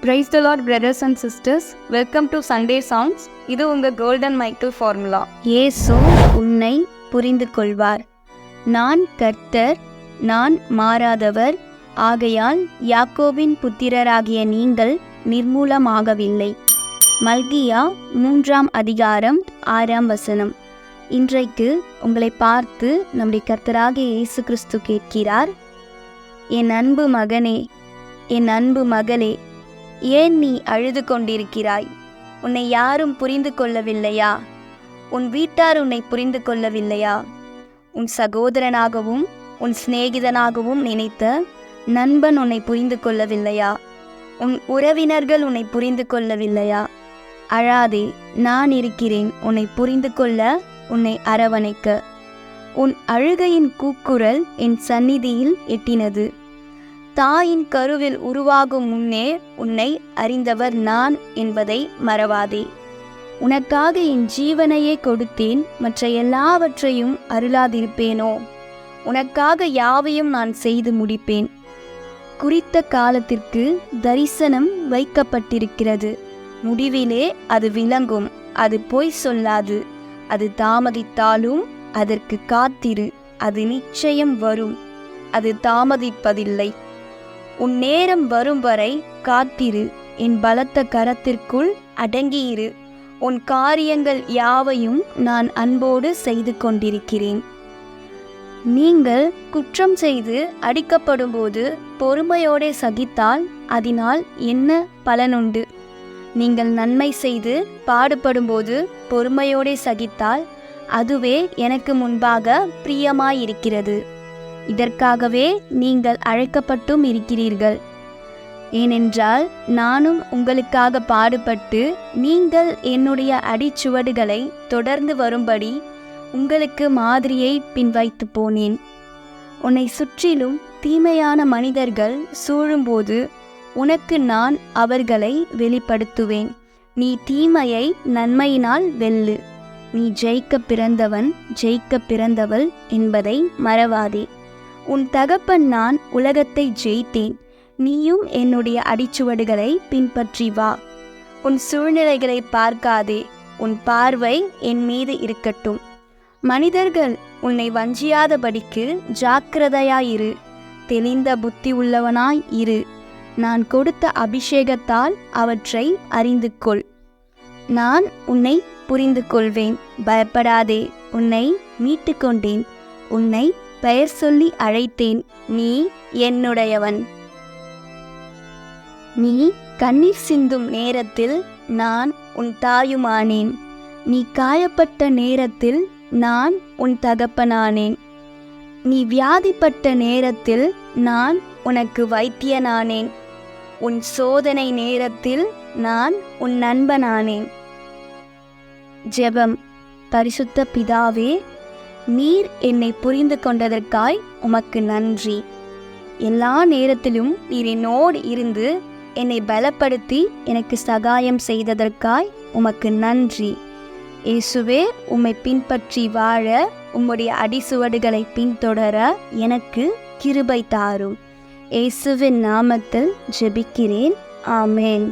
Praise the Lord, brothers and sisters. Welcome to Sunday Songs. இது உங்க golden Michael formula. இயேசு உன்னை புரிந்து கொள்வார். நான் கர்த்தர், நான் மாறாதவர். ஆகையால் யாக்கோபின் புத்திரராகிய நீங்கள் நிர்மூலமாகவில்லை. மல்கியா 3 அதிகாரம் 6 இன்றைக்கு உங்களை பார்த்து நம்முடைய கர்த்தராகிய இயேசு கிறிஸ்து கேட்கிறார், என் அன்பு மகனே, என் அன்பு மகளே, ஏன் நீ அழுது கொண்டிருக்கிறாய்? உன்னை யாரும் புரிந்து கொள்ளவில்லையா? உன் வீட்டார் உன்னை புரிந்து கொள்ளவில்லையா? உன் சகோதரனாகவும் உன் சிநேகிதனாகவும் நினைத்த நண்பன் உன்னை புரிந்து கொள்ளவில்லையா? உன் உறவினர்கள் உன்னை புரிந்து கொள்ளவில்லையா? அழாதே, நான் இருக்கிறேன் உன்னை புரிந்து கொள்ள, உன்னை அரவணைக்க. உன் அழுகையின் கூக்குரல் என் சந்நிதியில் எட்டினது. தாயின் கருவில் உருவாகும் முன்னே உன்னை அறிந்தவர் நான் என்பதை மறவாதே. உனக்காக என் ஜீவனையே கொடுத்தேன், மற்ற எல்லாவற்றையும் அருளாதிருப்பேனோ? உனக்காக யாவையும் நான் செய்து முடிப்பேன். குறித்த காலத்திற்கு தரிசனம் வைக்கப்பட்டிருக்கிறது. முடிவிலே அது விளங்கும். அது பொய் சொல்லாது. அது தாமதித்தாலும் அதற்கு காத்திரு. அது நிச்சயம் வரும். அது தாமதிப்பதில்லை. உன் நேரம் வரும் வரை காத்திரு. என் பலத்த கரத்திற்குள் அடங்கியிரு. உன் காரியங்கள் யாவையும் நான் அன்போடு செய்து கொண்டிருக்கிறேன். நீங்கள் குற்றம் செய்து அடிக்கப்படும்போது பொறுமையோடே சகித்தால் அதனால் என்ன பலனுண்டு? நீங்கள் நன்மை செய்து பாடுபடும்போது பொறுமையோடே சகித்தால் அதுவே எனக்கு முன்பாக பிரியமாயிருக்கிறது. இதற்காகவே நீங்கள் அழைக்கப்பட்டும் இருக்கிறீர்கள். ஏனென்றால் நானும் உங்களுக்காக பாடுபட்டு நீங்கள் என்னுடைய அடிச்சுவடுகளை தொடர்ந்து வரும்படி உங்களுக்கு மாதிரியை பின்வைத்து போனேன். உன்னை சுற்றிலும் தீமையான மனிதர்கள் சூழும்போது உனக்கு நான் அவர்களை வெளிப்படுத்துவேன். நீ தீமையை நன்மையினால் வெல்லு. நீ ஜெயிக்க பிறந்தவன், ஜெயிக்க பிறந்தவள் என்பதை மறவாதே. உன் தகப்பன் நான் உலகத்தை ஜெயித்தேன். நீயும் என்னுடைய அடிச்சுவடுகளை பின்பற்றி வா. உன் சூழ்நிலைகளை பார்க்காதே. உன் பார்வை என் மீது இருக்கட்டும். மனிதர்கள் உன்னை வஞ்சியாதபடிக்கு ஜாக்கிரதையாயிரு. தெளிந்த புத்தி உள்ளவனாய் இரு. நான் கொடுத்த அபிஷேகத்தால் அவற்றை அறிந்து கொள். நான் உன்னை புரிந்து கொள்வேன். பயப்படாதே, உன்னை மீட்டு கொண்டேன். உன்னை பெயர் சொல்லி அழைத்தேன். நீ என்னுடையவன். நீ கண்ணீர் சிந்தும் நேரத்தில் நான் உன் தாயுமானேன். நீ காயப்பட்ட நேரத்தில் நான் உன் தகப்பனானேன். நீ வியாதிப்பட்ட நேரத்தில் நான் உனக்கு வைத்தியனானேன். உன் சோதனை நேரத்தில் நான் உன் நண்பனானேன். ஜெபம். பரிசுத்த பிதாவே, நீர் என்னை புரிந்து கொண்டதற்காய் உமக்கு நன்றி. எல்லா நேரத்திலும் நீர் என்னோடு இருந்து என்னை பலப்படுத்தி எனக்கு சகாயம் செய்ததற்காய் உமக்கு நன்றி. இயேசுவே, உம்மை பின்பற்றி வாழ, உம்முடைய அடிசுவடுகளை பின்தொடர எனக்கு கிருபை தாரும். இயேசுவின் நாமத்தில் ஜெபிக்கிறேன். ஆமென்.